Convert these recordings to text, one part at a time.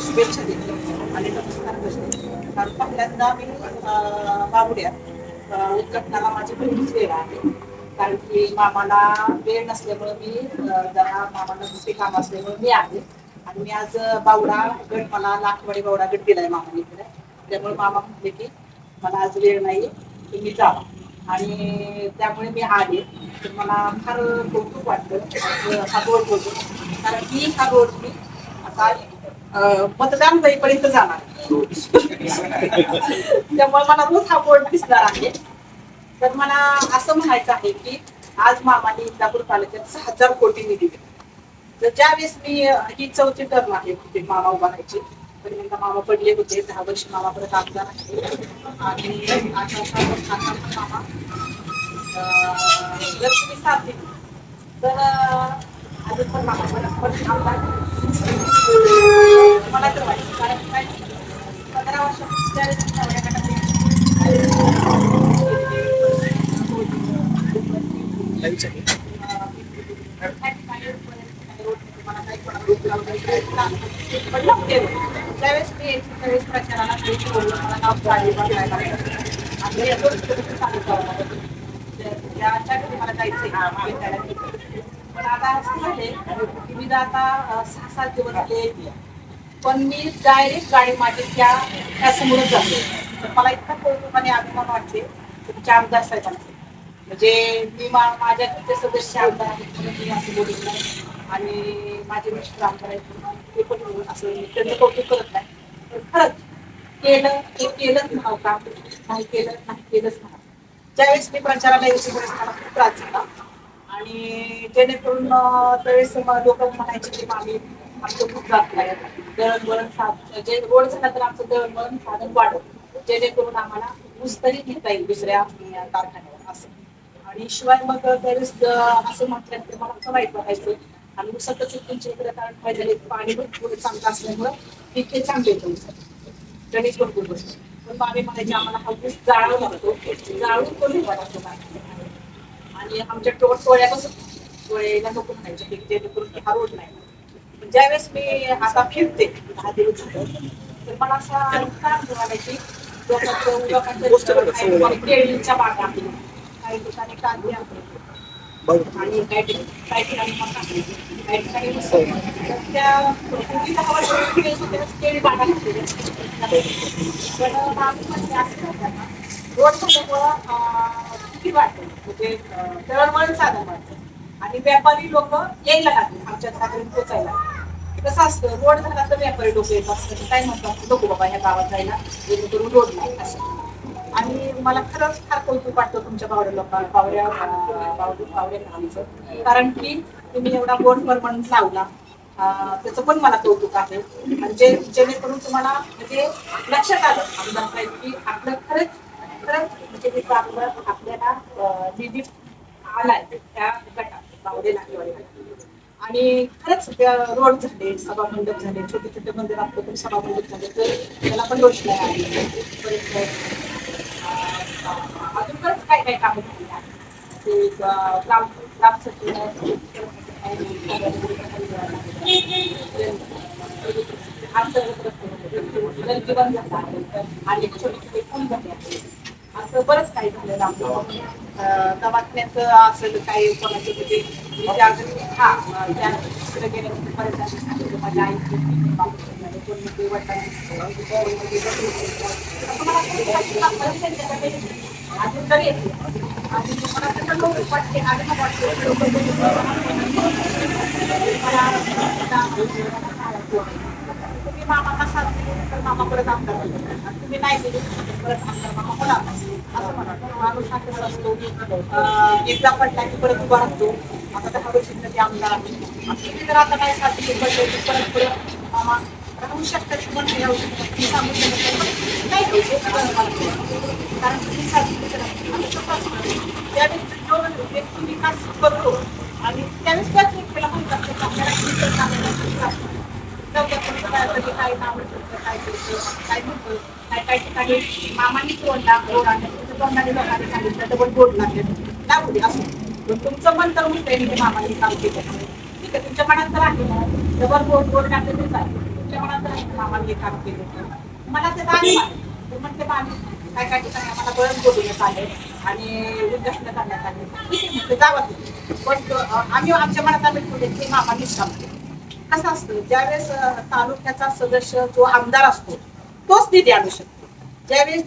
शुभेच्छा देतो आणि नमस्कार करते. कारण पहिल्यांदा मी बावड्यात उद्घाटनाला माझी पहिलीच वेळ आहे. कारण की मामाला वेळ नसल्यामुळे मी जरा मामाला दुसरे काम असल्यामुळे मी आहे. आणि मी आज बावडा गट मला लाखवाडी बावडा गट दिलाय मामाने इकडे. त्यामुळे मामा म्हटले की मला आज वेळ नाही तुम्ही जावा आणि त्यामुळे मी आले. तर मला फार कौतुक वाटतं हा रोड बघून. कारण की हा रोड मी आता मतदान होईपर्यंत जाणार. त्यामुळे मला रोज हा बोर्ड दिसणार आहे. तर मला असं म्हणायचं आहे की आज मामाने इंदापूर तालुक्यात 6,000 कोटी निधी दिले. तर ज्यावेळेस मी ही चौथी टर्म आहे मामा उभा राहायची. पण एकदा मामा पडले होते 10 वर्ष मामा परत आमदार आहे. आणि आता मामा जर तुम्ही साथ दिली तर अजून पण मामा परत आमदार मला तर वाटतं. कारण काय 15 वर्षाच्या ज्यावेळेस मी त्यावेळेस प्रचाराला मला नाव गाडी बघायला आणि चालू करणार त्याच्या घरी मला जायचंय. पण आता असं झाले की मी आता 6-7 दिवस झाले. पण मी डायरेक्ट गाडी माझी त्या समोरच जाते. तर मला इतका कौतुक आणि अभिमान वाटते तुमच्या आमदार साहेबांचे. म्हणजे मी माझ्या घरचे सदस्य आमदार आहेत म्हणून मी असं बोलत नाही. आणि माझे मिस्टर आमदार आहेत म्हणून ते पण असं त्यांचं कौतुक करत नाही. पण खरंच केलं ते केलंच नाव का नाही केलं नाही केलंच म्हणा. ज्यावेळेस मी प्रचाराला यायची वेळेस मला खूप त्रास झाला. आणि जेणेकरून त्यावेळेस लोक म्हणायचे की मागे आमचं खूप जात नाही दळणवळण साधन जे रोड झाला तर आमचं दळणवळण साधन वाढत जेणेकरून आम्हाला ऊस तरी घेता येईल दुसऱ्या कारखान्यावर असं. आणि शिवाय मग त्यावेळेस असं म्हटल्यानंतर मला खूप वाईट वाटायचं. आणि ऊसाचं तुमच्या इकडे कारण काय झाले पाणी भरपूर चांगलं असल्यामुळं पिके चांगले येतं ऊसात गणेश भरपूर बसतो. पण मागे म्हणायचे आम्हाला हा ऊस जाळावा लागतो जाळून कोणी वाटतो आणि आमच्या टोळ्यापासून टोळ्याला नको म्हणायचे की जेणेकरून हा रोड नाही. ज्यावेळेस मी आता फिरते 10 दिवस झालं तर मला असा म्हणायची लोकांच्या केळीच्या बागा आहेत. काही ठिकाणी कांदे आहे आणि काही ठिकाणी मका आहे, काही ठिकाणी ऊस आहे. तर त्या पूर्वी 10 वर्षापूर्वी केळी बागा घातलेली असते. पण मागं म्हणजे असं झालं ना, रोड झाल्यामुळं किती वाढतं म्हणजे दळणवळण साधन वाढतं आणि व्यापारी लोक यायला लागले आमच्या घरापर्यंत पोचायला. कसं असतं रोड झाला तर व्यापारी लोक येत असतात, काय म्हणतात नको बाबा ह्या गावात जायला जेणेकरून रोड नाही असं. आणि मला खरंच फार कौतुक वाटतं तुमच्या पावड्या लोकांना पावड्या गावाचं, कारण की तुम्ही एवढा बोर्ड परमनंट लावला. त्याचं पण मला कौतुक आहे. म्हणजे जेणेकरून तुम्हाला म्हणजे लक्षात आलं आमदार साहेब की आपलं खरंच खरंच म्हणजे तिथं आपलं आपल्याला निधी आलाय त्या गटात पावडे नाकेवाडी. आणि खरंच रोड झाले, सभा मंडप झाले, छोटे छोटे मंदिर आपलं पण सभा मंडप झाले, तर त्याला पण रोषणाई आली. अजून खरंच काय काय कामं झाली आहेत. ते ग्रामसचिव जनजीवन झालं आहे आणि छोटे छोटे पूल झाले आहेत. असं बरंच काही झालेलं आपलं दवाखान्याचं असेल काही कोणाचं म्हणजे हा त्या तिकडे गेल्यानंतर बरेच असे सांगितलं माझ्या आईची कोण म्हणजे वडिलांची असं मला अजून तरी येते आणि मला त्याचा लोक वाटते आणि मग तुम्ही मामाला साथ दिली तर मामा परत आमदार होणार आणि तुम्ही नाही दिली तर परत आमदार मामा होणार नाही. असं म्हणा माणूस हा कसा असतो एकदा पडला की परत उभा राहतो. आता 10 वर्षांमध्ये आमदार आहे. तुम्ही जर आता नाही साथ दिली पडले की परत परत मामा राहू शकतात पण नाही राहू शकतात मी सांगू शकत नाही पण नाही राहू शकत कारण तुम्ही साथ दिली तर आता कसं असतं त्यावेळेस जो व्यक्ती विकास करतो आणि त्यावेळेस त्याच व्यक्तीला म्हणतात की आपल्याला किती चांगलं काय नाव काय करतं काय म्हणतं काय काय ठिकाणी मामानी तोडला रोड आणि तुमच्या तोंडाने लोकांनी सांगितलं डबल बोर्ड लागले लागू दे असं तुमचं मन तर म्हणतंय की मामाने काम केलं ठीक आहे तुमच्या मनात तर आहे ना डबल बोर्ड टाकले तरी चालेल तुमच्या मनात तर आहे मामाने हे काम केलं मला ते गाणी मानते म्हणते मामी काय काय ठिकाणी आम्हाला बळच बोलवण्यात आले आणि उद्घाटन करण्यात आले ठीक आहे म्हणते जावा तुम्ही पण आम्ही आमच्या मनात आम्ही ठेवले की मामानेच काम केलं. कसं असतं ज्यावेळेस तालुक्याचा सदस्य जो आमदार असतो तोच निधी आणू शकतो. ज्यावेळेस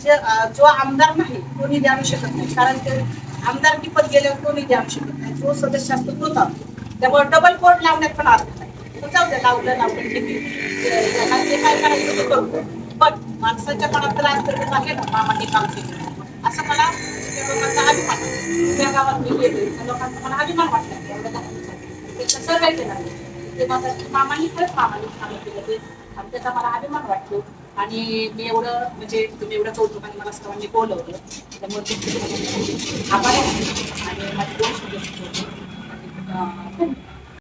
जो आमदार नाही तो निधी आणू शकत नाही कारण ते आमदारकी पद गेल्यावर तो निधी आणू शकत नाही जो सदस्य असतो तोच आणतो. त्यामुळे डबल कोर्ट लावण्यात पण अर्थ नाही तो जाऊ द्या लावलं किती जे काय करायचं ते करतो पण माणसाच्या मनात तर असतं आहे ना मामाने काम केलं असं मला त्या लोकांचा अभिमान त्या गावात मी गेले त्या लोकांचा मला अभिमान वाटला एवढं ते कसं काय केलं ते माझं मामानी खरंच मामाने काम केलं ते आणि त्याचा मला अभिमान वाटतो आणि मी एवढं म्हणजे तुम्ही एवढं कौतुकाने मला सर्वांनी बोलवलं त्यामुळे तुमचे आभार आहे आणि माझे दोन